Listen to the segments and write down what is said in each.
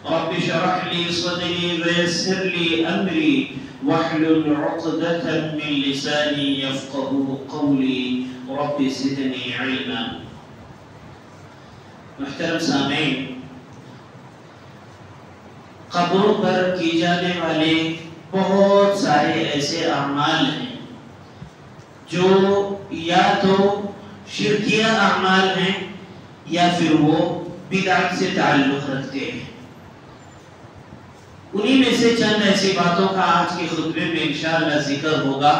رب اشرح لي صدري ويسر لي أمري واحلل عقدة من لساني يفقهوا قولي رب زدني علما. محترم سامعین، قبروں پر کی جانے والے بہت سارے ایسے اعمال ہیں جو یا تو شرکیہ اعمال ہیں یا پھر وہ بدعت سے تعلق رکھتے ہیں. انہی میں سے چند ایسی باتوں کا آج کے خطبے میں انشاءاللہ ذکر ہوگا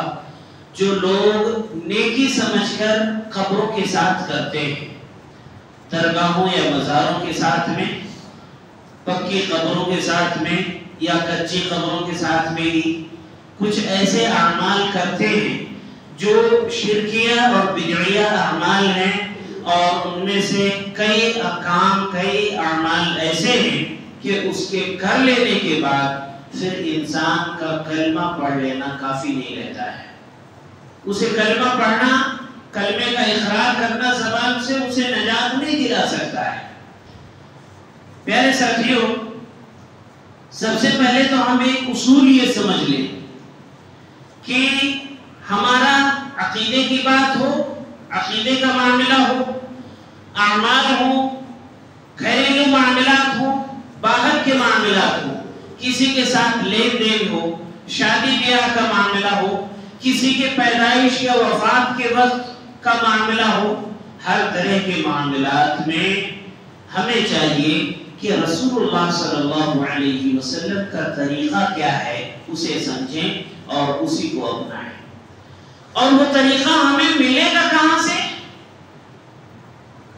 جو لوگ نیکی سمجھ کر قبروں کے ساتھ کرتے ہیں. درگاہوں یا مزاروں کے ساتھ میں، پکی قبروں کے ساتھ میں یا کچی قبروں کے ساتھ میں ہی کچھ ایسے اعمال کرتے ہیں جو شرکیہ اور بدعیہ اعمال ہیں، اور ان میں سے کئی اعمال ایسے ہیں کہ اس کے کر لینے کے بعد پھر انسان کا کلمہ پڑھ لینا کافی نہیں رہتا ہے. اسے کلمہ پڑھنا، کلمے کا اقرار کرنا زبان سے اسے نجات نہیں دلا سکتا ہے. پیارے ساتھیوں، سب سے پہلے تو ہم ایک اصول یہ سمجھ لیں کہ ہمارا عقیدے کی بات ہو، عقیدے کا معاملہ ہو، اعمال ہو، گھریلو معاملات ہو، باہر کے معاملات ہو، کسی کے ساتھ لین دین ہو، شادی بیاہ کا معاملہ ہو، کسی کے پیدائش یا وفات کے وقت کا معاملہ ہو، ہر طرح کے معاملات میں ہمیں چاہیے کہ رسول اللہ صلی اللہ علیہ وسلم کا طریقہ کیا ہے اسے سمجھیں اور اسی کو اپنائیں. اور وہ طریقہ ہمیں ملے گا کہاں سے؟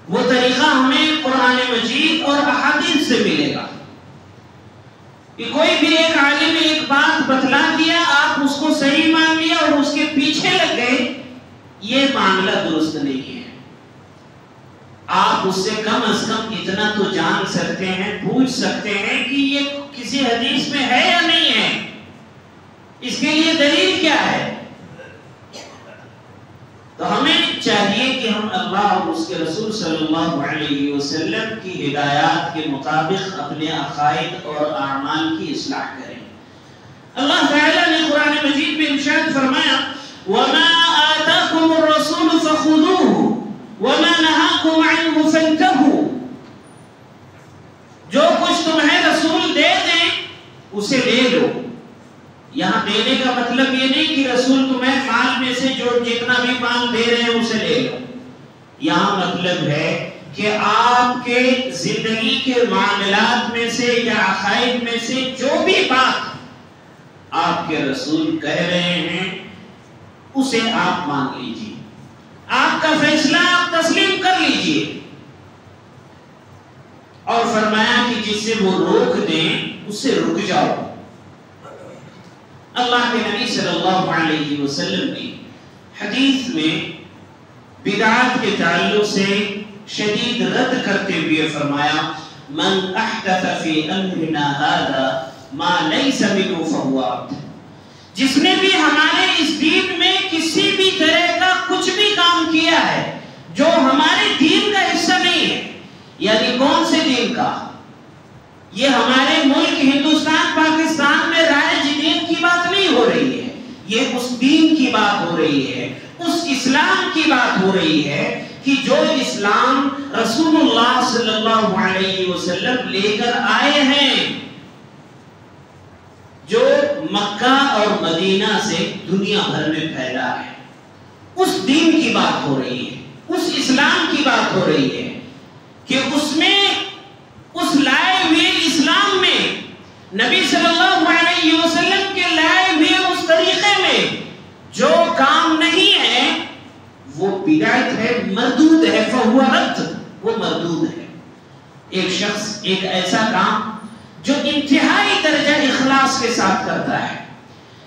وہ طریقہ ہمیں قرآن مجید اور احادیث سے ملے گا. کہ کوئی بھی ایک عالم ایک بات بتلا دیا، آپ اس کو صحیح مان لیا اور اس کے پیچھے لگ گئے، یہ معاملہ درست نہیں ہے. آپ اس سے کم از کم اتنا تو جان سکتے ہیں، پوچھ سکتے ہیں کہ یہ کسی حدیث میں ہے یا نہیں ہے، اس کے لیے دلیل کیا ہے. تو ہمیں چاہیے کہ ہم اللہ اور اس کے رسول صلی اللہ علیہ وسلم کی ہدایات کے مطابق اپنے عقائد اور اعمال کی اصلاح کریں. اللہ تعالیٰ نے قرآن مجید میں ارشاد فرمایا وَمَا آتَاكُمُ الرَّسُولُ فَخُذُوهُ وَمَا نَهَاكُمْ عَنْهُ فَانْتَهُوا. جو کچھ تمہیں رسول دے دیں اسے لے لو. یہاں دینے کا مطلب یہ نہیں کہ رسول تمہیں مال میں سے جو جتنا بھی مال دے رہے ہیں اسے لے لو. یہاں مطلب ہے کہ آپ کے زندگی کے معاملات میں سے یا عقائد میں سے جو بھی بات آپ کے رسول کہہ رہے ہیں اسے آپ مان لیجئے، آپ کا فیصلہ آپ تسلیم کر لیجئے. اور فرمایا کہ جس سے وہ روک دیں اس سے رک جاؤ. اللہ کے نبی صلی اللہ علیہ وسلم نے حدیث میں بدعات کے تعلق سے شدید رد کرتے ہوئے فرمایا من احدث فی امرنا ھذا ما لیس منہ فہو رد. جس نے بھی ہمارے اس دین میں کسی بھی طرح کا کچھ بھی کام کیا ہے جو ہمارے دین کا حصہ نہیں ہے، یعنی کون سے دین کا؟ یہ ہمارے ملک ہندوستان پاکستان میں رائج دین کی بات نہیں ہو رہی ہے، یہ اس دین کی بات ہو رہی ہے، اس اسلام کی بات ہو رہی ہے کہ جو اسلام رسول اللہ صلی اللہ علیہ وسلم لے کر آئے ہیں، جو مکہ اور مدینہ سے دنیا بھر میں پھیلا ہے، اس دین کی بات ہو رہی ہے، اس اسلام کی بات ہو رہی ہے کہ اس میں، اس لائے ہوئے اسلام میں، نبی صلی اللہ علیہ وسلم کے لائے ہوئے اس طریقے میں جو کام نہیں ہے وہ بدعت ہے، مردود ہے، فہو رد، وہ مردود ہے. ایک شخص ایک ایسا کام جو انتہائی درجہ اخلاص کے ساتھ کرتا ہے،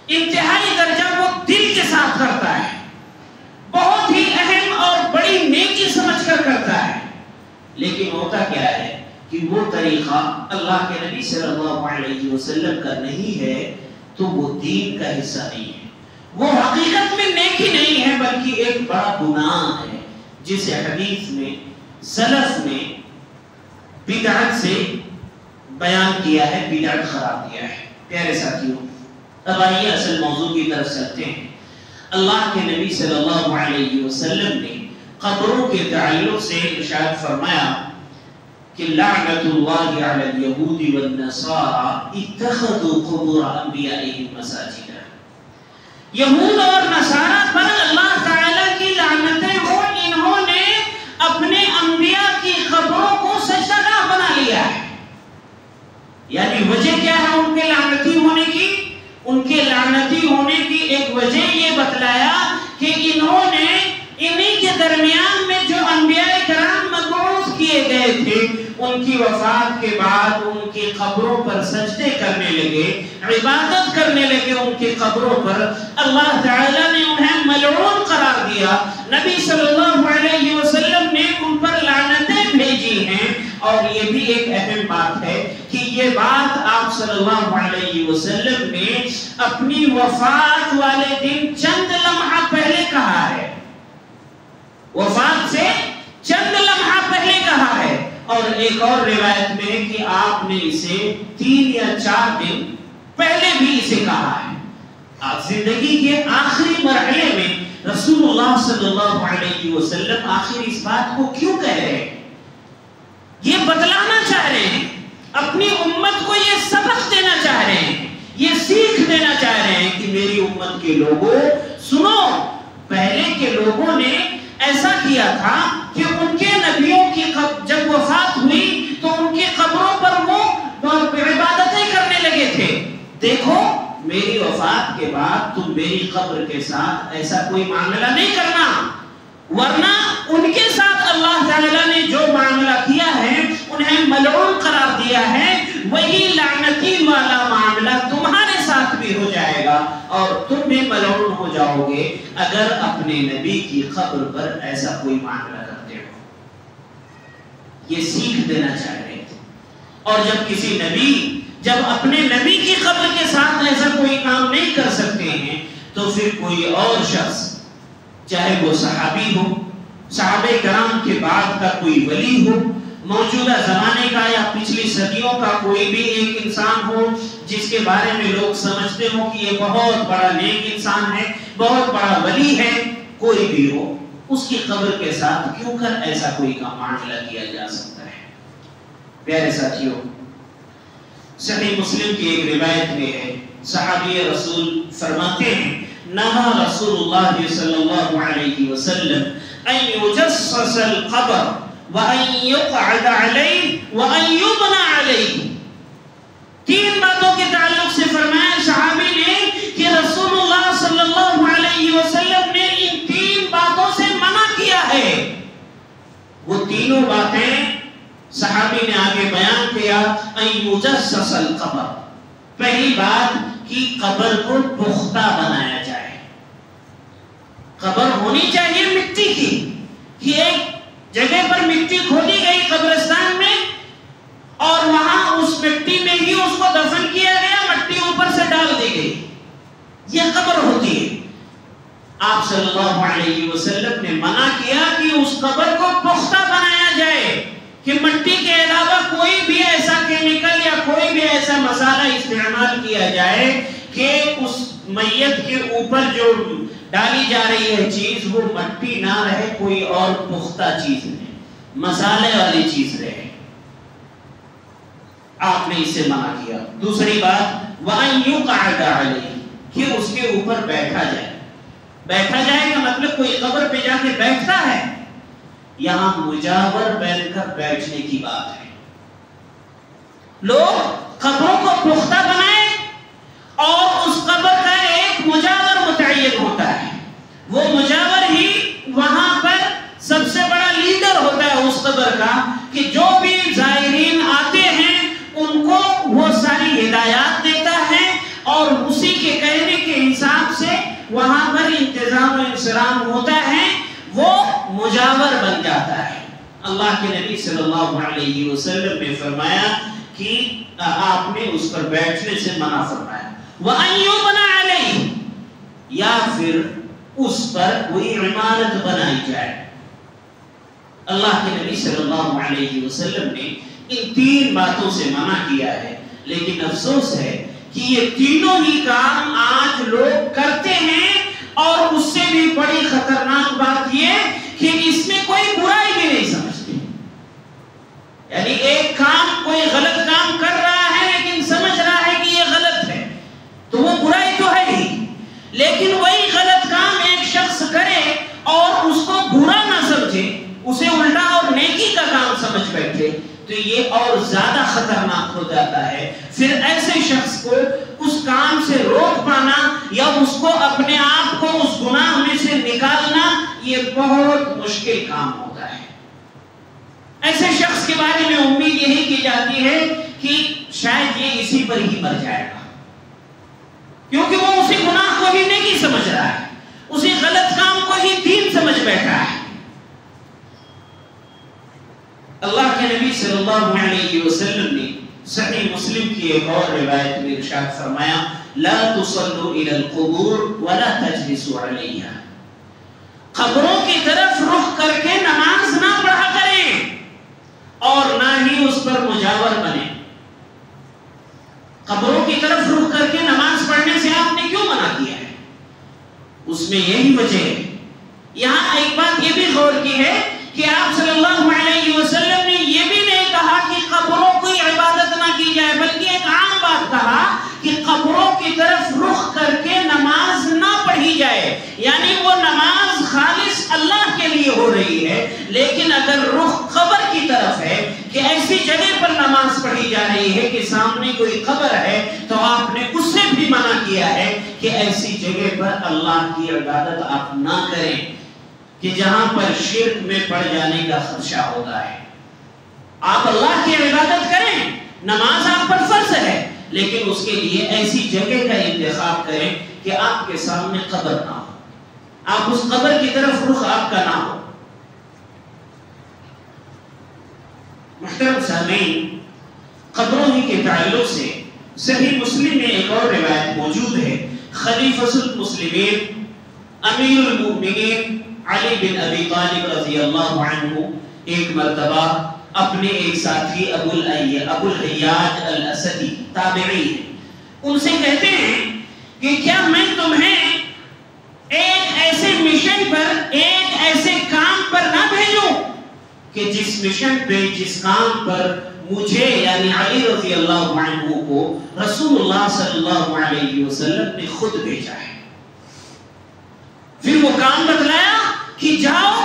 انتہائی درجہ وہ دل کے ساتھ کرتا ہے، بہت ہی اہم اور بڑی نیکی سمجھ کر کرتا ہے، لیکن ہوتا کیا ہے کہ وہ طریقہ اللہ کے نبی صلی اللہ علیہ وسلم کا نہیں ہے تو وہ دین کا حصہ نہیں ہے، وہ حقیقت میں نیکی نہیں ہے بلکہ ایک بڑا گناہ ہے، جسے حدیث میں سلف نے بدعت سے بیان کیا ہے، بدعت قرار دیا ہے۔ پیارے ساتھیوں، اب آئیے اصل موضوع کی طرف چلتے ہیں۔ اللہ کے نبی صلی اللہ علیہ وسلم نے قبروں کے تعلق سے ارشاد فرمایا کہ لعنت اللہ علی الیہود والنصارى اتخذوا قبور انبیائهم مساجد۔ یہود اور نصارہ پر اللہ تعالیٰ کی لعنتیں ہوں، انہوں نے اپنے انبیاء کی قبروں کو سجدہ گاہ بنا لیا ہے۔ یعنی وجہ کیا ہے ان کے لعنتی ہونے کی؟ ان کے لعنتی ہونے کی ایک وجہ یہ بتلایا کہ انہوں نے انہی کے درمیان میں جو انبیاء کرام مبعوث کیے گئے تھے، ان کی وفات کے بعد ان کی قبروں پر سجدے کرنے لگے، عبادت کرنے لگے ان کی قبروں پر۔ اللہ تعالیٰ نے انہیں ملعون قرار دیا، نبی صلی اللہ علیہ وسلم نے ان پر لعنتیں بھیجی ہیں۔ اور یہ بھی ایک اہم بات ہے کہ یہ بات آپ صلی اللہ علیہ وسلم نے اپنی وفات والے دن چند لمحہ پہلے کہا ہے، وفات سے چند لمحہ پہلے کہا ہے۔ اور ایک اور روایت میں ہے کہ آپ نے اسے 3 یا 4 دن پہلے بھی اسے کہا ہے۔ آپ زندگی کے آخری مرحلے میں رسول اللہ صلی اللہ علیہ وسلم آخر اس بات کو کیوں کہہ رہے ہیں؟ یہ بتلانا چاہ رہے ہیں، اپنی امت کو یہ سبق دینا چاہ رہے ہیں، یہ سیکھ دینا چاہ رہے ہیں کہ میری امت کے لوگوں سنو، پہلے کے لوگوں نے ایسا کیا تھا کہ ان کے نبیوں کی جب وفات ہوئی تو ان کی قبروں پر وہ عبادتیں کرنے لگے تھے۔ دیکھو میری وفات کے بعد تم میری قبر کے ساتھ ایسا کوئی معاملہ نہیں کرنا، ورنہ ان کے ساتھ اللہ تعالیٰ نے جو معاملہ کیا ہے انہیں ملعون قرار دیا ہے، وہی لعنتی والا معاملہ تمہارے ساتھ بھی ہو جائے گا اور تم بھی ملعون ہو جاؤ گے اگر اپنے نبی کی قبر پر ایسا کوئی معاملہ کرتے ہو۔ یہ سیکھ دینا چاہ رہے تھے۔ اور جب اپنے نبی کی قبر کے ساتھ ایسا کوئی کام نہیں کر سکتے ہیں تو پھر کوئی اور شخص، چاہے وہ صحابی ہو، صحابہ کرام کے بعد کا کوئی ولی ہو، موجودہ زمانے کا یا پچھلی صدیوں کا کوئی بھی ایک انسان ہو جس کے بارے میں لوگ سمجھتے ہو کہ یہ بہت بڑا نیک انسان ہے، بہت بڑا ولی ہے، کوئی بھی ہو، اس کی قبر کے ساتھ کیوں کر ایسا کوئی کا معاملہ کیا جا سکتا ہے؟ پیارے ساتھیوں، صحیح مسلم کی ایک روایت میں ہے، صحابی رسول فرماتے ہیں نہا رسول اللہ صلی اللہ علیہ وسلم ان یجسس القبر وان یقعد علیہ وان یبنى علیہ۔ 3 باتوں کے تعلق سے فرمایا صحابی نے کہ رسول اللہ صلی اللہ علیہ وسلم نے ان 3 باتوں سے منع کیا ہے۔ وہ تینوں باتیں صحابی نے آگے بیان کیا، ان یجسس القبر، پہلی بات کہ قبر کو پختہ بنایا جائے۔ قبر ہونی چاہیے مٹی کی، کہ ایک جگہ پر مٹی کھودی گئی قبرستان میں اور وہاں اس مٹی میں ہی اس کو دفن کیا گیا، مٹی اوپر سے ڈال دی گئی، یہ قبر ہوتی ہے۔ آپ صلی اللہ علیہ وسلم نے منع کیا کہ اس قبر کو پختہ بنایا جائے، کہ مٹی کے علاوہ کوئی بھی ایسا کیمیکل یا کوئی بھی ایسا مسالہ استعمال کیا جائے کہ اس میت کے اوپر جو ڈالی جا رہی ہے چیز وہ مٹی نہ رہے، کوئی اور پختہ چیز نہیں، مسالے والی چیز رہے۔ آپ نے اسے منع کیا۔ دوسری بات وَأَن يُقْعَدَ عَلَيْهِ، کہ اس کے اوپر بیٹھا جائے۔ بیٹھا جائے کا مطلب کوئی قبر پہ جا کے بیٹھتا ہے، یہاں مجاور بیٹھ کر بیٹھنے کی بات ہے۔ لوگ قبروں کو پختہ بنائیں اور اس قبر کا ایک مجاور متعین ہوتا ہے، وہ مجاور ہی وہاں پر سب سے بڑا لیڈر ہوتا ہے اس قبر کا، کہ جو بھی زائرین آتے ہیں ان کو وہ ساری ہدایات دیتا ہے اور اسی کے کہنے کے حساب سے وہاں پر انتظام و انصرام ہوتا ہے، وہ مجاور بن جاتا ہے۔ اللہ کے نبی صلی اللہ علیہ وسلم نے فرمایا کہ آپ نے اس پر بیٹھنے سے منع فرمایا۔ وَأَن يُبْنَى عَلَيْهِ، یا پھر اس پر کوئی عمارت بنائی جائے۔ اللہ کے نبی صلی اللہ علیہ وسلم نے ان 3 باتوں سے منع کیا ہے. لیکن افسوس ہے کہ یہ تینوں ہی کام آج لوگ کرتے ہیں، اور اس سے بھی بڑی خطرناک بات یہ کہ اس میں کوئی برائی بھی نہیں سمجھتے. یعنی ایک کام، کوئی غلط کام کر رہا ہے لیکن سمجھ رہا ہے کہ یہ غلط ہے، تو وہ برائی تو ہے ہی، لیکن وہی غلط کام ایک شخص کرے اور اس کو برا نہ سمجھے، اسے الٹا اور نیکی کا کام سمجھ بیٹھے، تو یہ اور زیادہ خطرناک ہو جاتا ہے. پھر ایسے شخص کو اس کام سے روک پانا یا اس کو اپنے آپ کو اس گناہ میں سے نکالنا یہ بہت مشکل کام ہوتا ہے. ایسے شخص کے بارے میں امید یہی کی جاتی ہے کہ شاید یہ اسی پر ہی مر جائے گا، کیونکہ وہ اسی گناہ کو ہی نیکی سمجھ رہا ہے، اسی غلط کام کو ہی دین سمجھ بیٹھا ہے. اللہ کے نبی صلی اللہ علیہ وسلم نے صحیح مسلم کی ایک اور روایت میں ارشاد فرمایا، لا تصلوا الى القبور ولا تجلسوا علیہا. قبروں کی طرف رخ کر کے نماز نہ پڑھا کریں اور نہ ہی اس پر مجاور بنیں. قبروں کی طرف رخ کر کے نماز پڑھنے سے آپ نے کیوں منع کیا ہے؟ اس میں یہی وجہ ہے. یہاں ایک بات یہ بھی غور کی ہے کہ آپ صلی اللہ علیہ وسلم نے یہ بھی نہیں کہا کہ قبروں کی عبادت نہ کی جائے، بلکہ ایک عام بات کہا کہ قبروں کی طرف رخ کر کے نماز نہ پڑھی جائے. یعنی وہ نماز خالص اللہ کے لیے ہو رہی ہے، لیکن اگر رخ قبر کی طرف ہے کہ ایسی جگہ پر نماز پڑھی جا رہی ہے کہ سامنے کوئی قبر ہے، تو آپ نے اس سے بھی منع کیا ہے کہ ایسی جگہ پر اللہ کی عبادت آپ نہ کریں کہ جہاں پر شرک میں پڑ جانے کا خدشہ ہوتا ہے. آپ اللہ کی عبادت کریں، نماز آپ پر فرض ہے، لیکن اس کے لیے ایسی جگہ کا انتخاب کریں کہ آپ کے سامنے قبر نہ ہو، آپ اس قبر کی طرف رخ آپ کا نہ ہو. محترم سامعین، قبروں ہی کے تعلق سے صحیح مسلم میں ایک اور روایت موجود ہے. خلیفۃ المسلمین امیر المؤمنین علی بن ابی طالب رضی اللہ عنہ ایک مرتبہ اپنے ایک ساتھی ابو الحیاج الاسدی تابعی ہیں، ان سے کہتے ہیں کہ کیا میں تمہیں ایک ایسے مشن پر، ایک ایسے کام پر نہ بھیجوں کہ جس مشن پہ، جس کام پر مجھے یعنی علی رضی اللہ عنہ کو رسول اللہ صلی اللہ علیہ وسلم نے خود بھیجا ہے. پھر وہ کام بتلایا کہ جاؤ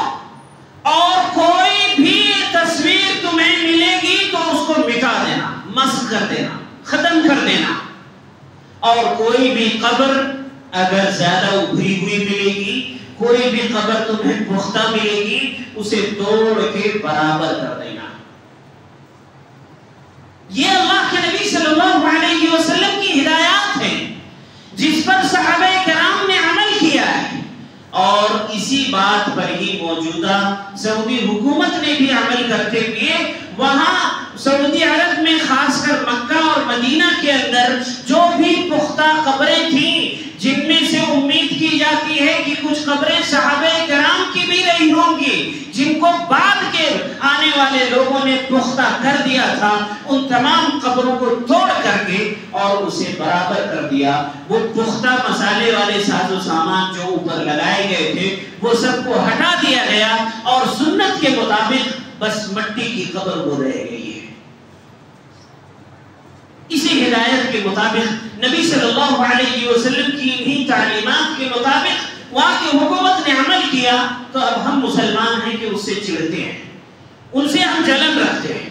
اور کوئی بھی تصویر تمہیں ملے گی تو اس کو مٹا دینا، مسخ کر دینا، ختم کر دینا، اور کوئی بھی قبر اگر زیادہ ابھری ہوئی ملے گی، کوئی بھی قبر تمہیں پختہ ملے گی، اسے توڑ کے برابر کر دینا. یہ اللہ کے نبی صلی اللہ علیہ وسلم کی ہدایات ہیں جس پر صحابہ کرام نے عمل کیا ہے، اور اسی بات پر ہی موجودہ سعودی حکومت نے بھی عمل کرتے ہوئے وہاں سعودی عرب میں خاص کر مکہ اور مدینہ کے اندر جو بھی پختہ قبریں تھیں، جن میں سے امید کی جاتی ہے کہ کچھ قبریں صحابہ کرام کی بھی رہی ہوں گی جن کو بعد کے آنے والے لوگوں نے پختہ کر دیا تھا، ان تمام قبروں کو توڑ کر کے اور اسے برابر کر دیا. وہ پختہ مسالے والے ساز و سامان جو اوپر لگائے گئے تھے وہ سب کو ہٹا دیا گیا، اور سنت کے مطابق بس مٹی کی قبر وہ رہ گئی ہے. اسی ہدایت کے مطابق نبی صلی اللہ علیہ وسلم کی انہی تعلیمات کے مطابق وہاں کی حکومت نے عمل کیا، تو اب ہم مسلمان ہیں کہ اس سے چڑھتے ہیں، ان سے ہم جلن رکھتے ہیں.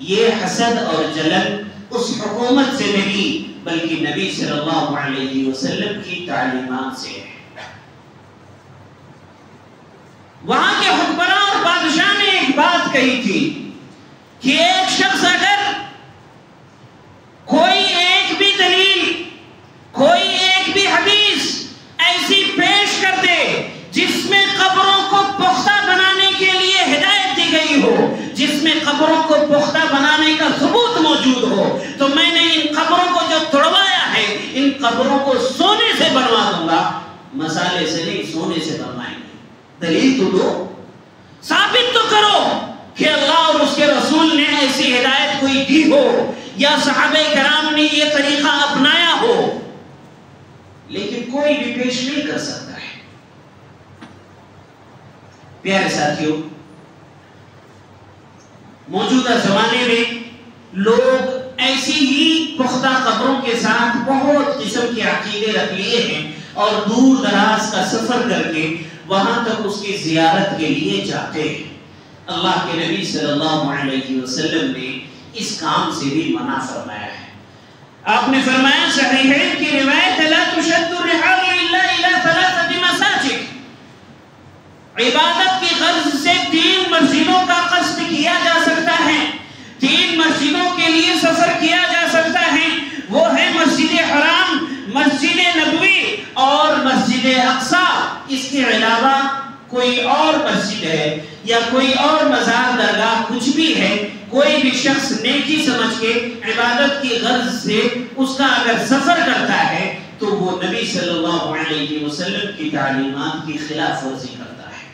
یہ حسد اور جلن اس حکومت سے نہیں بلکہ نبی صلی اللہ علیہ وسلم کی تعلیمات سے ہے. وہاں کے حکمراں اور بادشاہ نے ایک بات کہی تھی کہ ایک شخص اگر کوئی ایک بھی دلیل، کوئی ایک بھی حدیث ایسی پیش کر دے جس میں قبروں کو پختہ بنانے کے لیے ہدایت دی گئی ہو، جس میں قبروں کو پختہ بنانے کا ثبوت موجود ہو، تو میں نے ان قبروں کو جو توڑوایا ہے ان قبروں کو سونے سے بنوا دوں گا. مسالے سے نہیں، سونے سے بنوائیں گے. دلیل تو دو، ثابت تو کرو کہ اللہ اور اس کے رسول نے ایسی ہدایت کوئی دی ہو یا صحابہ کرام نے یہ طریقہ اپنایا ہو، لیکن کوئی بھی پیش نہیں کر سکتا ہے۔ پیارے ساتھیوں، موجودہ زمانے میں لوگ ایسی ہی پختہ قبروں کے ساتھ بہت قسم کے عقیدے رکھ لیے ہیں اور دور دراز کا سفر کر کے وہاں تک اس کی زیارت کے لیے جاتے ہیں۔ اللہ کے نبی صلی اللہ علیہ وسلم نے اس کام سے بھی منع فرمایا ہے۔ آپ نے فرمایا صحیحین کی روایت لا تشد الرحال الا الى ثلاثه مساجد، عبادت کی غرض سے 3 مسجدوں کا قصد کیا جا سکتا ہے، 3 مسجدوں کے لیے سفر کیا جا سکتا ہے، وہ ہے مسجد حرام، مسجد نبوی اور مسجد اقصی۔ اس کے علاوہ کوئی اور مسجد ہے یا کوئی اور مزار درگاہ کچھ بھی ہے، کوئی بھی شخص نیکی سمجھ کے عبادت کی غرض سے اس کا اگر سفر کرتا ہے تو وہ نبی صلی اللہ علیہ وسلم کی تعلیمات کی خلاف ورزی کرتا ہے۔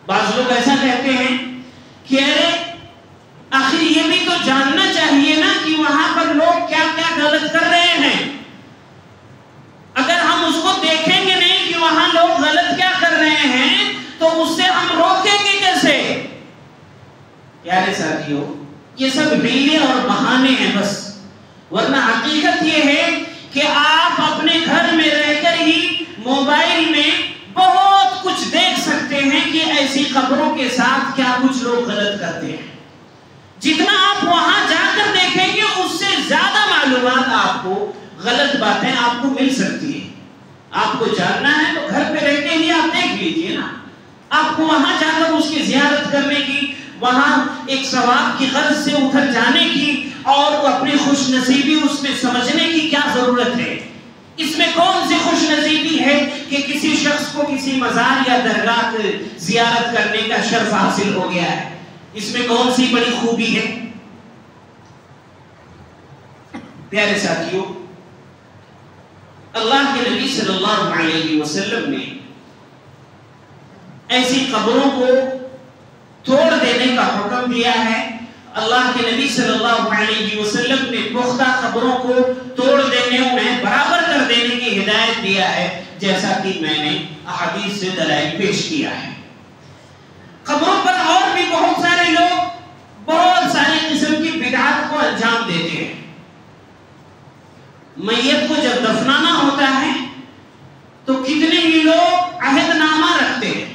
بعض لوگ ایسا کہتے ہیں کہ ارے آخر یہ بھی تو جاننا چاہیے نا کہ وہاں پر لوگ کیا کیا غلط کر رہے ہیں، اگر ہم اس کو دیکھیں گے نہیں کہ وہاں لوگ غلط کیا کر رہے ہیں تو اس سے ہم روکیں گے کیسے؟ پیارے ساتھیوں، یہ سب حیلے اور بہانے ہیں بس، ورنہ حقیقت یہ ہے کہ آپ اپنے گھر میں رہ کر ہی موبائل میں بہت کچھ دیکھ سکتے ہیں کہ ایسی قبروں کے ساتھ کیا کچھ لوگ غلط کرتے ہیں۔ جتنا آپ وہاں جا کر دیکھیں گے اس سے زیادہ معلومات آپ کو، غلط باتیں آپ کو مل سکتی ہیں۔ آپ کو جاننا ہے تو گھر پہ رہتے ہی آپ دیکھ لیجئے نا، آپ کو وہاں جا کر اس کی زیارت کرنے کی، وہاں ایک ثواب کی غرض سے ادھر جانے کی اور اپنی خوش نصیبی اس میں سمجھنے کی کیا ضرورت ہے؟ اس میں کون سی خوش نصیبی ہے کہ کسی شخص کو کسی مزار یا درگاہ زیارت کرنے کا شرف حاصل ہو گیا ہے؟ اس میں کون سی بڑی خوبی ہے؟ پیارے ساتھیوں، اللہ کے نبی صلی اللہ علیہ وسلم نے ایسی قبروں کو توڑ دینے کا حکم دیا ہے۔ اللہ کے نبی صلی اللہ علیہ وسلم نے پختہ قبروں کو توڑ دینے، انہیں برابر کر دینے کی ہدایت دیا ہے، جیسا کہ میں نے احادیث سے دلائل پیش کیا ہے۔ قبروں پر اور بھی بہت سارے لوگ بہت ساری قسم کی بدعات کو انجام دیتے ہیں۔ میت کو جب دفنانا ہوتا ہے تو کتنے ہی لوگ عہد نامہ رکھتے ہیں،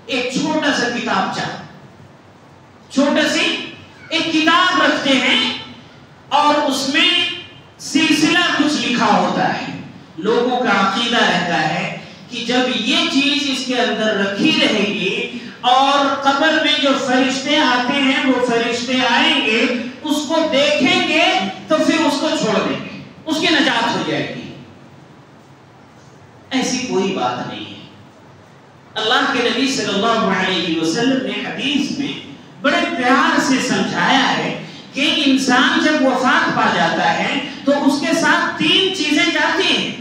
ایک چھوٹا سا کتابچہ، چھوٹا سی ایک کتاب رکھتے ہیں اور اس میں سلسلہ کچھ لکھا ہوتا ہے۔ لوگوں کا عقیدہ رہتا ہے کہ جب یہ چیز اس کے اندر رکھی رہے گی اور قبر میں جو فرشتے آتے ہیں وہ فرشتے آئیں گے، اس کو دیکھیں گے تو پھر اس کو چھوڑ دیں گے، اس کی نجات ہو جائے گی۔ ایسی کوئی بات نہیں ہے۔ اللہ کے نبی صلی اللہ علیہ وسلم نے حدیث میں بڑے پیار سے سمجھایا ہے کہ انسان جب وفات پا جاتا ہے تو اس کے ساتھ 3 چیزیں جاتی ہیں۔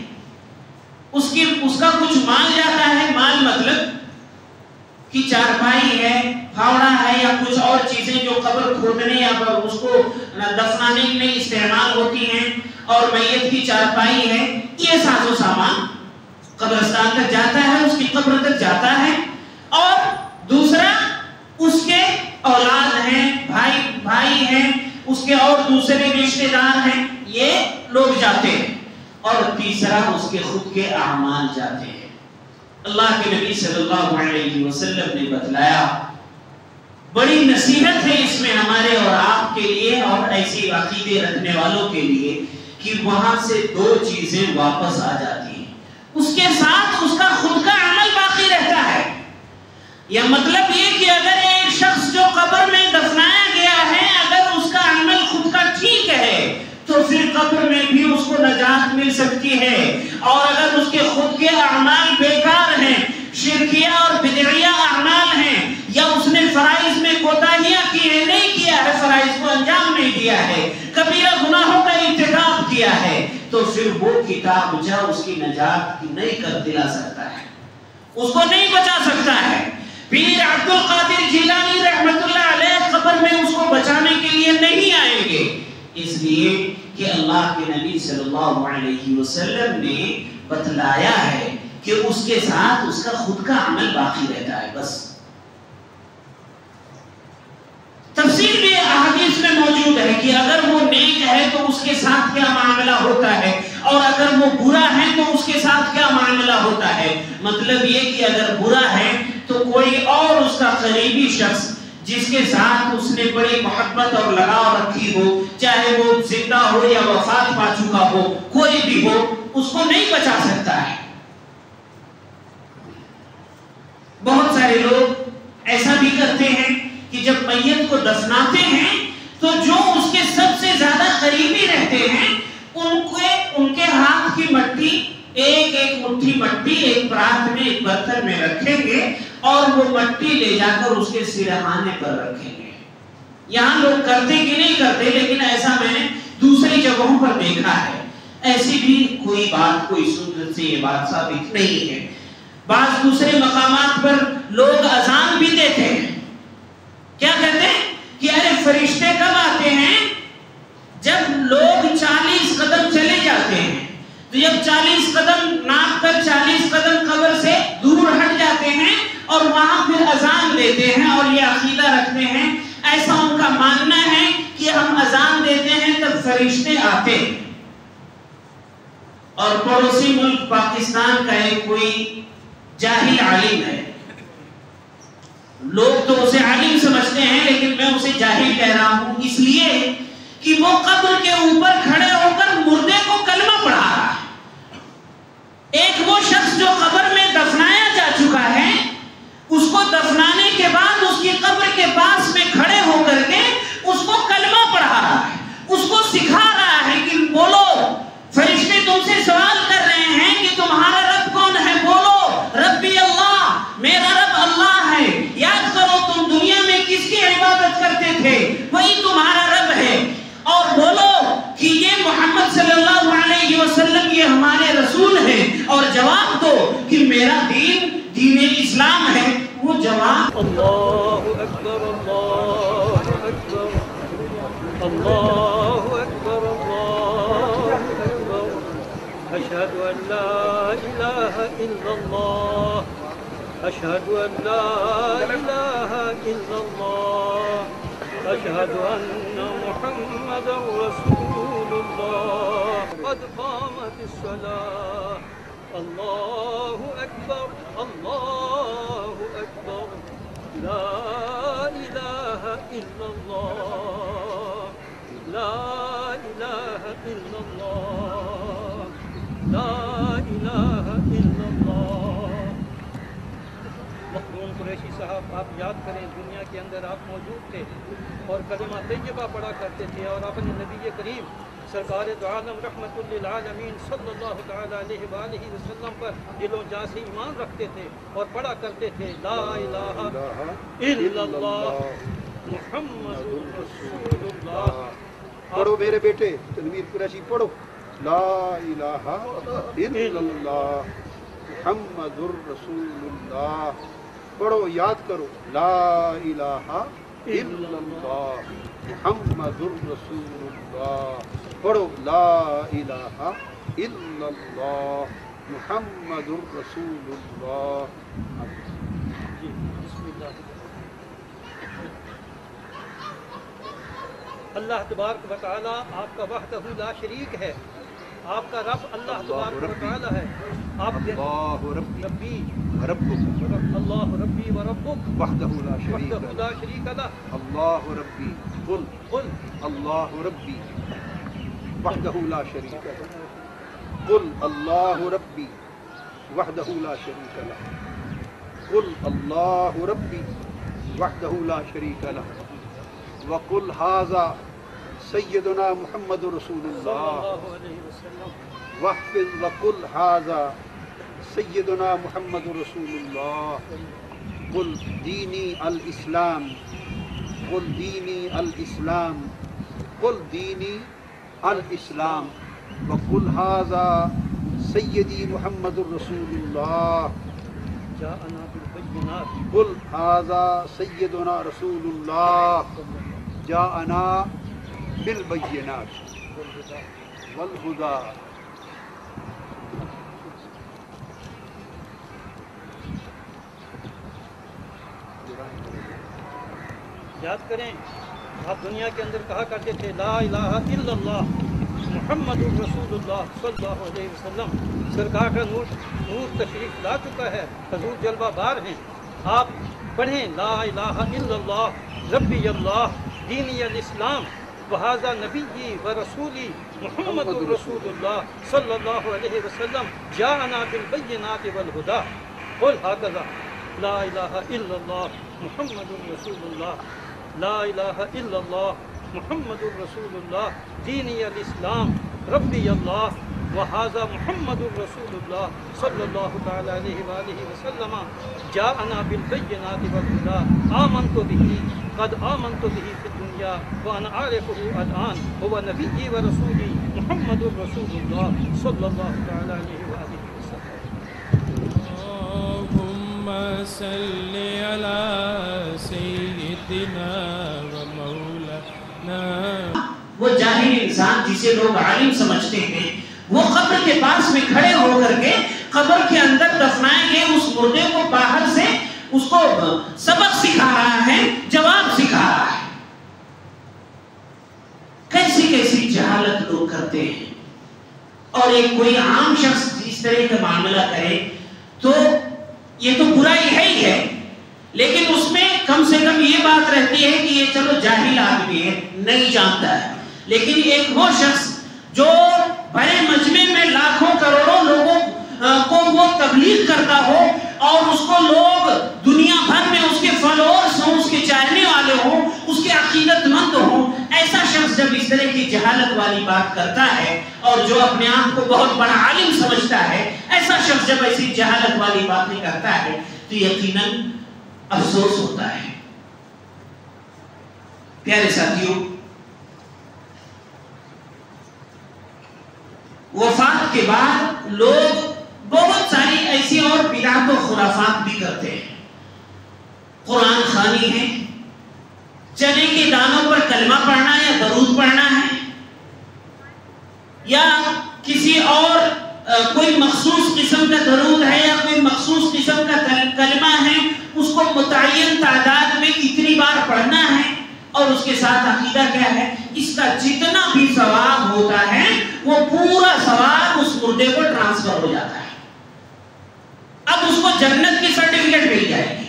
اس کا کچھ مال جاتا ہے، مال مطلب کہ چارپائی ہے، پھاوڑا ہے یا کچھ اور چیزیں جو قبر کھودنے یا اس کو دفنانے میں استعمال ہوتی ہیں، اور میت کی چارپائی ہے، یہ ساز و سامان قبرستان تک جاتا ہے، اس کی قبر تک جاتا ہے۔ اور دوسرا اس کے اولاد ہیں، بھائی ہیں، اس کے اور دوسرے رشتہ دار ہیں، یہ لوگ جاتے ہیں۔ اور تیسرا اس کے خود کے اعمال جاتے ہیں۔ اللہ کے نبی صلی اللہ علیہ وسلم نے بتلایا، بڑی نصیحت ہے اس میں ہمارے اور آپ کے لیے اور ایسی عقیدے رکھنے والوں کے لیے، کہ وہاں سے 2 چیزیں واپس آ جاتی ہیں، اس کے ساتھ اس کا خود کا عمل باقی رہتا ہے۔ یا مطلب یہ کہ اگر ایک شخص جو قبر میں دفنایا گیا ہے اگر اس کا عمل خود کا ٹھیک ہے تو پھر قبر میں بھی اس کو نجات مل سکتی ہے، اور اگر اس کے خود کے اعمال بیکار ہیں، شرکیہ اور بدعیہ اعمال ہیں، یا اس نے فرائض میں کوتاہیاں کی ہے، نہیں کیا ہے، فرائض کو انجام نہیں دیا ہے، کبیرہ گناہوں کا ارتکاب کیا ہے، تو پھر وہ کتاب جا اس کی نجات کی نہیں کر دلا سکتا ہے، اس کو نہیں بچا سکتا ہے۔ پیر عبد القادر جیلانی رحمت اللہ علیہ قبر میں اس کو بچانے کے لیے نہیں آئیں گے، اس لیے کہ اللہ کے نبی صلی اللہ علیہ وسلم نے بتلایا ہے کہ اس کے ساتھ اس کا خود کا عمل باقی رہتا ہے بس۔ تفسیر بھی احادیث میں موجود ہے کہ اگر وہ نیک ہے تو اس کے ساتھ کیا معاملہ ہوتا ہے، اور اگر وہ برا ہے تو اس کے ساتھ کیا معاملہ ہوتا ہے۔ مطلب یہ کہ اگر برا ہے تو کوئی اور اس کا قریبی شخص جس کے ساتھ اس نے بڑی محبت اور لگاؤ رکھی ہو، چاہے وہ زندہ ہو یا وفات پا چکا ہو، کوئی بھی ہو، اس کو نہیں بچا سکتا ہے۔ بہت سارے لوگ ایسا بھی کرتے ہیں کہ جب میت کو دفناتے ہیں تو جو اس کے سب سے زیادہ قریبی رہتے ہیں ان کے ہاتھ کی مٹی، ایک مٹھی مٹی ایک پرات میں، ایک برتن میں رکھیں گے اور وہ مٹی لے جا کر اس کے سرہانے پر رکھیں گے۔ یہاں لوگ کرتے کہ نہیں کرتے، لیکن ایسا میں نے دوسری جگہوں پر دیکھا ہے۔ ایسی بھی کوئی بات، کوئی سنت سے یہ بات ثابت نہیں ہے۔ بعض دوسرے مقامات پر لوگ اذان بھی دیتے ہیں، کیا کہتے ہیں کہ ارے فرشتے کب آتے ہیں؟ جب لوگ 40 قدم چلے جاتے ہیں، تو جب 40 قدم ناپ کر 40 قدم قبر سے دور ہٹ جاتے ہیں اور وہاں پھر اذان دیتے ہیں، اور یہ عقیدہ رکھتے ہیں، ایسا ان کا ماننا ہے کہ ہم اذان دیتے ہیں تب فرشتے آتے ہیں۔ اور پڑوسی ملک پاکستان کا ایک کوئی جاہل عالم ہے، لوگ تو اسے عالم سمجھتے ہیں لیکن میں اسے جاہل کہہ رہا ہوں، اس لیے کہ وہ قبر کے اوپر کھڑے ہو کر مردے کو کلمہ پڑھا رہا ہے۔ ایک وہ شخص جو قبر میں دفنایا جا چکا ہے، اس کو دفنانے کے بعد اس کی قبر کے پاس میں کھڑے ہو کر کے اس کو کلمہ پڑھا رہا ہے، اس کو سکھا رہا ہے کہ بولو، فرشتے تم سے سوال کر رہے ہیں کہ تمہارا رب کون ہے، بولو ربی اللہ، میرا رب اللہ ہے، یاد کرو تم دنیا میں کس کی عبادت کرتے تھے، وہی تمہارا رب ہے، اور بولو کہ یہ محمد صلی اللہ علیہ وسلم یہ ہمارے رسول ہیں، اور جواب دو کہ میرا دین دین اسلام ہے۔ وہ جواب اللہ اکبر اللہ اکبر اللہ اکبر اللہ اکبر اشہد ان لا الہ الا اللہ اشہد ان لا الہ الا اللہ اشہد ان محمد رسول اللہ قد قامت الصلاة اللہ اکبر اللہ اکبر لا الہ الا اللہ لا الہ الا اللہ لا الہ الا اللہ۔ مخدوم قریشی صاحب، آپ یاد کریں دنیا کے اندر آپ موجود تھے اور کلمہ طیبہ پڑھا کرتے تھے، اور اپنے نبی کریم سرکار دو عالم رحمت للعالمین صلی اللہ تعالی علیہ وآلہ وسلم پر دل و جاں سے ایمان رکھتے تھے اور پڑھا کرتے تھے لا الہ الا اللہ محمد رسول اللہ۔ پڑھو میرے بیٹے تنویر قریشی، پڑھو لا الہ الا اللہ محمد رسول اللہ، پڑھو یاد کرو لا الہ الا اللہ محمد رسول اللہ، پڑھو لا الہ الا اللہ محمد رسول اللہ۔ بسم اللہ۔ اللہ تبارک و تعالی آپ کا وحدہ لا شریک ہے، آپ کا رب اللہ تبارک و تعالی ہے۔ آپ اللہ ربی ربک اللہ ربی و ربک وحدہ لا وحدہ شریک لا شریک لہ اللہ ربی قل قل اللہ ربی وحدہ لا شریک لہ قل اللہ ربی وحدہ لا شریک لہ قل اللہ ربی وحدہ لا شریک لہ وقل ھذا سیدنا محمد رسول صلی اللہ اللہ علیہ وسلم۔ واحفظ وقل ھذا سیدنا محمد رسول اللہ قل دینی الاسلام قل دینی الاسلام قل دینی الاسلام وقل ھذا سیدی محمد رسول اللہ جاءنا بالبینات بالبينات قل هذا سيدنا رسول الله جاءنا بالبينات والهدى یاد کریں آپ دنیا کے اندر کہا کرتے تھے لا الہ الا اللہ محمد الرسول اللہ صلی اللہ علیہ وسلم. سرکار کا نور تشریف لا چکا ہے، حضور جلوہ بار ہیں. آپ پڑھیں لا الہ الا اللہ ربی اللہ دینی الاسلام وہذا نبی و رسولی محمد الرسول اللہ صلی اللہ علیہ وسلم جاءنا بالبینات والہدی. قل هكذا لا الہ الا اللہ محمد الرسول اللہ لا الہ الا اللہ محمد الرسول اللہ دینی الاسلام ربی اللہ وہذا محمد الرسول اللہ صلی اللہ تعالی علیہ وآلہ وسلم جاءنا بالبینات والہدی آمنت به قد آمنت به فی الدنیا وانا عارفه الآن هو نبی و رسولی محمد الرسول اللہ صلی اللہ تعالی علیہ وآلہ وسلم. اللهم صل على سيدنا ومولانا. وہ جاہل انسان جسے لوگ عالم سمجھتے ہیں وہ قبر کے پاس میں کھڑے ہو کر کے قبر کے اندر دفنائے گئے اس مردے کو باہر سے اس کو سبق سکھا رہا ہے، جواب سکھا رہا ہے. کیسی کیسی جہالت لوگ کرتے ہیں. اور ایک کوئی عام شخص اس طرح کا معاملہ کرے تو یہ تو برائی ہے ہی ہے، لیکن اس میں کم سے کم یہ بات رہتی ہے کہ یہ چلو جاہل آدمی ہے، نہیں جانتا ہے. لیکن ایک وہ شخص جو بڑے مجمع میں لاکھوں کروڑوں لوگوں کو وہ تبلیغ کرتا ہو اور اس کو لوگ دنیا بھر میں اس کے فالوورز ہوں، اس کے چاہنے والے ہوں، اس کے عقیدت مند ہوں، ایسا شخص جب اس طرح کی جہالت والی بات کرتا ہے اور جو اپنے آپ کو بہت بڑا عالم سمجھتا ہے، ایسا شخص جب ایسی جہالت والی باتیں کرتا ہے تو یقیناً افسوس ہوتا ہے. پیارے ساتھیوں، وفات کے بعد لوگ بہت ساری ایسی اور بدعت و خرافات بھی کرتے ہیں. قرآن خوانی ہے، چنے کے دانوں پر کلمہ پڑھنا یا درود پڑھنا ہے، یا کسی اور کوئی مخصوص قسم کا درود ہے یا کوئی مخصوص قسم کا کلمہ ہے، اس کو متعین تعداد میں اتنی بار پڑھنا ہے اور اس کے ساتھ عقیدہ کیا ہے، اس کا جتنا بھی ثواب ہوتا ہے وہ پورا ثواب اس مردے کو ٹرانسفر ہو جاتا ہے. اب اس کو جنت کی سرٹیفکیٹ مل جائے گی.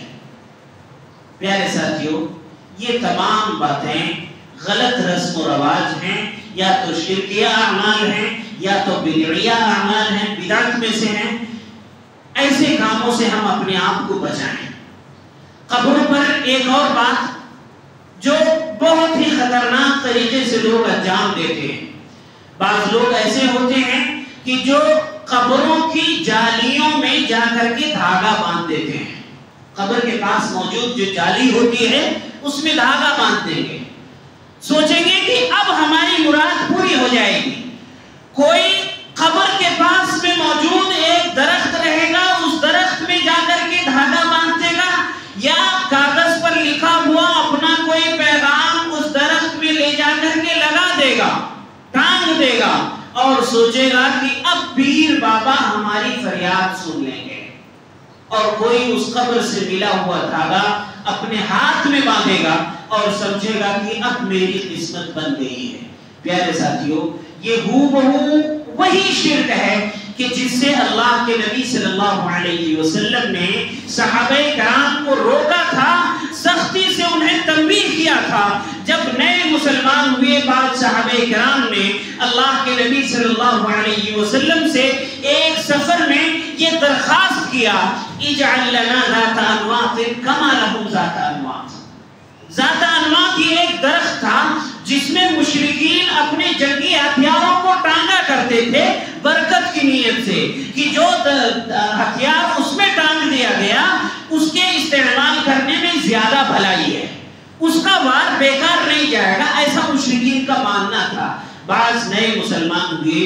پیارے ساتھیوں، یہ تمام باتیں غلط رسم و رواج ہیں، یا تو شرکیہ اعمال ہیں یا تو بدعیہ اعمال ہیں، بدعت میں سے ہیں. ایسے کاموں سے ہم اپنے آپ کو بچائیں. قبروں پر ایک اور بات جو بہت ہی خطرناک طریقے سے لوگ انجام دیتے ہیں. بعض لوگ ایسے ہوتے ہیں کہ جو قبروں کی جالیوں میں جا کر کے دھاگا باندھ دیتے ہیں. قبر کے پاس موجود جو جالی ہوتی ہے اس میں دھاگا باندھ دیں گے، سوچیں گے کہ اب ہماری مراد پوری ہو جائے گی. کوئی قبر کے پاس میں موجود ایک درخت رہے گا، اس درخت میں جا کر کے دھاگا باندھ دے گا، یا کاغذ پر لکھا ہوا اپنا کوئی پیغام اس درخت میں لے جا کر کے لگا دے گا، ٹانگ دے گا، اور سوچے گا کہ اب پیر بابا ہماری فریاد سن لیں گے. اور کوئی اس قبر سے ملا ہوا دھاگا اپنے ہاتھ میں باندھے گا اور سمجھے گا کہ اب میری قسمت بن گئی ہے. پیارے ساتھیوں، یہ بہو وہی شرک ہے کہ جس سے اللہ کے نبی صلی اللہ علیہ وسلم نے صحابہ کرام کو روکا تھا، سختی سے انہیں تنبیہ کیا تھا. جب نئے مسلمان ہوئے بعد صحابہ کرام نے اللہ کے نبی صلی اللہ علیہ وسلم سے ایک سفر میں یہ درخواست کیا، اجعل لنا ذات انواط کما لهم ذات انواط. ذات انواط یہ ایک درخت تھا جس میں مشرکین اپنے جنگی ہتھیاروں کو ٹانگا کرتے تھے برکت کی نیت سے کہ جو ہتھیار اس میں ٹانگ دیا گیا اس کے استعمال کرنے میں زیادہ بھلائی ہے، اس کا وار بیکار نہیں جائے گا، ایسا مشرکین کا ماننا تھا. بعض نئے مسلمان ہوئے،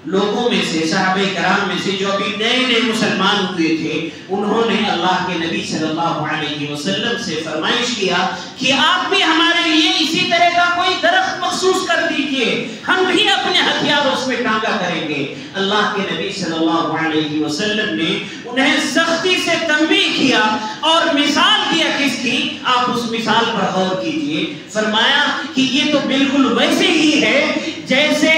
لوگوں میں سے، صحابہ کرام میں سے جو ابھی نئے نئے مسلمان ہوئے تھے، انہوں نے اللہ کے نبی صلی اللہ علیہ وسلم سے فرمائش کیا کہ آپ بھی ہمارے لیے اسی طرح کا کوئی درخت مخصوص کر دیجئے، ہم بھی اپنے ہتھیار اس میں ٹانگا کریں گے۔ اللہ کے نبی صلی اللہ علیہ وسلم نے انہیں سختی سے تنبیہ کیا اور مثال دیا کس کی، آپ اس مثال پر غور کیجئے۔ فرمایا کہ یہ تو بالکل ویسے ہی ہے جیسے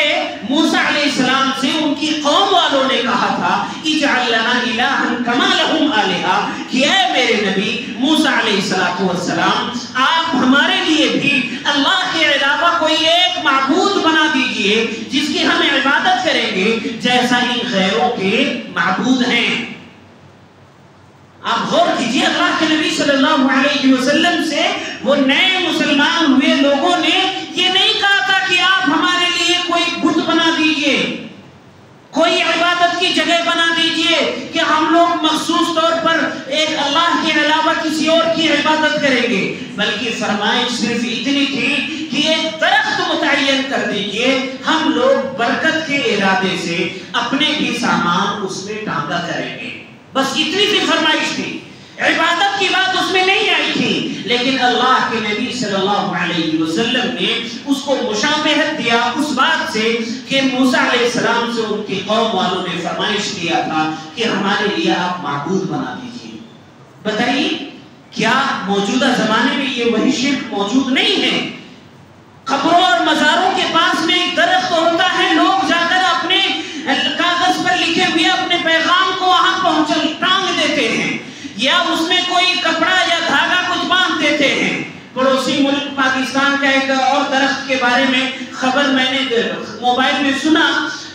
موسیٰ علیہ السلام سے ان کی قوم والوں نے کہا تھا اجعل لنا الہا کما لہم آلہہ، کہ اے میرے نبی موسیٰ علیہ السلام آپ ہمارے لیے بھی اللہ کے علاوہ کوئی ایک معبود بنا دیجئے جس کی ہم عبادت کریں گے جیسا ان غیروں کے معبود ہیں۔ آپ غور کیجئے، اللہ کے نبی صلی اللہ علیہ وسلم سے وہ نئے مسلمان ہوئے لوگوں نے یہ نہیں کہا تھا کہ آپ ہمارے لیے کوئی بت بنا دیجئے، کوئی عبادت کی جگہ بنا دیجئے کہ ہم لوگ مخصوص طور پر ایک اللہ کے علاوہ کسی اور کی عبادت کریں گے، بلکہ فرمائش صرف اتنی تھی کہ ایک درخت متعین کر دیجئے، ہم لوگ برکت کے ارادے سے اپنے بھی سامان اس میں ٹانگا کریں گے۔ بس اتنی سی فرمائش تھی، عبادت کی بات اس میں نہیں آئی تھی، لیکن اللہ کے نبی صلی اللہ علیہ وسلم نے اس کو مشابہت دیا اس بات سے کہ موسیٰ علیہ السلام سے ان کی قوم والوں نے فرمائش کیا تھا کہ ہمارے لیے آپ معبود بنا دیجئے۔ بتائیے کیا موجودہ زمانے میں یہ وہی شرک موجود نہیں ہے؟ قبروں اور مزاروں کے پاس میں ایک درخت ہوتا ہے، لوگ جا کر اپنے کاغذ پر لکھے ہوئے اپنے پیغام کو وہاں پہنچ ٹانگ دیتے ہیں، یا اس میں کوئی کپڑا یا دھاگا کچھ باندھ دیتے ہیں۔ پڑوسی ملک پاکستان کا ایک اور درخت کے بارے میں خبر میں نے موبائل میں سنا،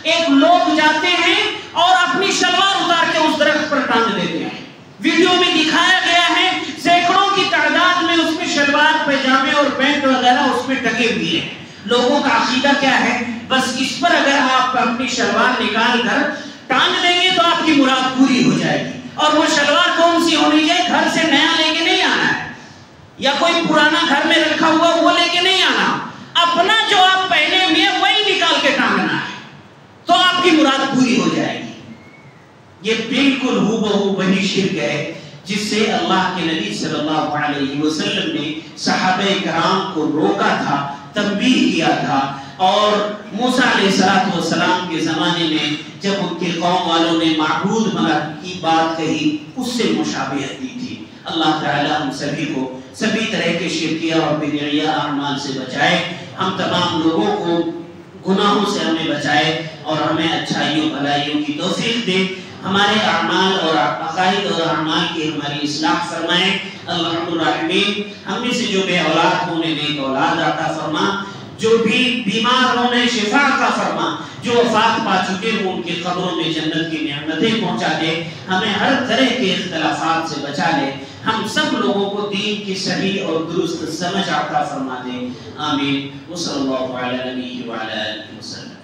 ایک لوگ جاتے ہیں اور اپنی شلوار اتار کے اس درخت پر ٹانگ دیتے ہیں۔ ویڈیو میں دکھایا گیا ہے سینکڑوں کی تعداد میں اس میں شلوار، پیجامے اور پینٹ وغیرہ اس میں ٹکے ہوئے ہیں۔ لوگوں کا عقیدہ کیا ہے؟ بس اس پر اگر آپ اپنی شلوار نکال کر ٹانگ دیں گے تو آپ کی مراد پوری ہو جائے گی۔ اور وہ شلوار کون سی ہونی چاہیے؟ گھر سے نیا لے کے نہیں آنا ہے، یا کوئی پرانا گھر میں رکھا ہوا وہ لے کے نہیں آنا، اپنا جو آپ پہنے ہوئے وہی نکال کے ٹانگنا ہے، تو آپ کی مراد پوری ہو جائے گی۔ یہ بالکل ہو بہو وہی شرک ہے جس سے اللہ کے نبی صلی اللہ علیہ وسلم نے صحابہ کرام کو روکا تھا، تنبیہ کیا تھا، اور موسیٰ علیہ السلام کے زمانے میں جب ان کے قوم والوں نے معبود بنا کی بات کہی اس سے مشابہت دی تھی۔ اللہ تعالیٰ ہم سبھی کو سبھی طرح کے شرکیہ اور بدعیہ اعمال سے بچائے، ہم تمام لوگوں کو گناہوں سے ہمیں بچائے اور ہمیں اچھائیوں بھلائیوں کی توفیق دے، ہمارے اعمال اور عقائد اور اعمال کی ہماری اصلاح فرمائے۔ الرحمن الرحیم، ہم میں سے جو بے اولاد ہونے نیک اولاد عطا فرما، جو بھی بیمار ہونے شفا عطا فرما، جو وفات پا چکے ہوں ان کی قبروں میں جنت کی نعمتیں پہنچا دے، ہمیں ہر طرح کے اختلافات سے بچا لے، ہم سب لوگوں کو دین کی صحیح اور درست سمجھ عطا فرما دے۔ آمین۔ وصلی اللہ علی نبیہ وعلی آلہ وسلم۔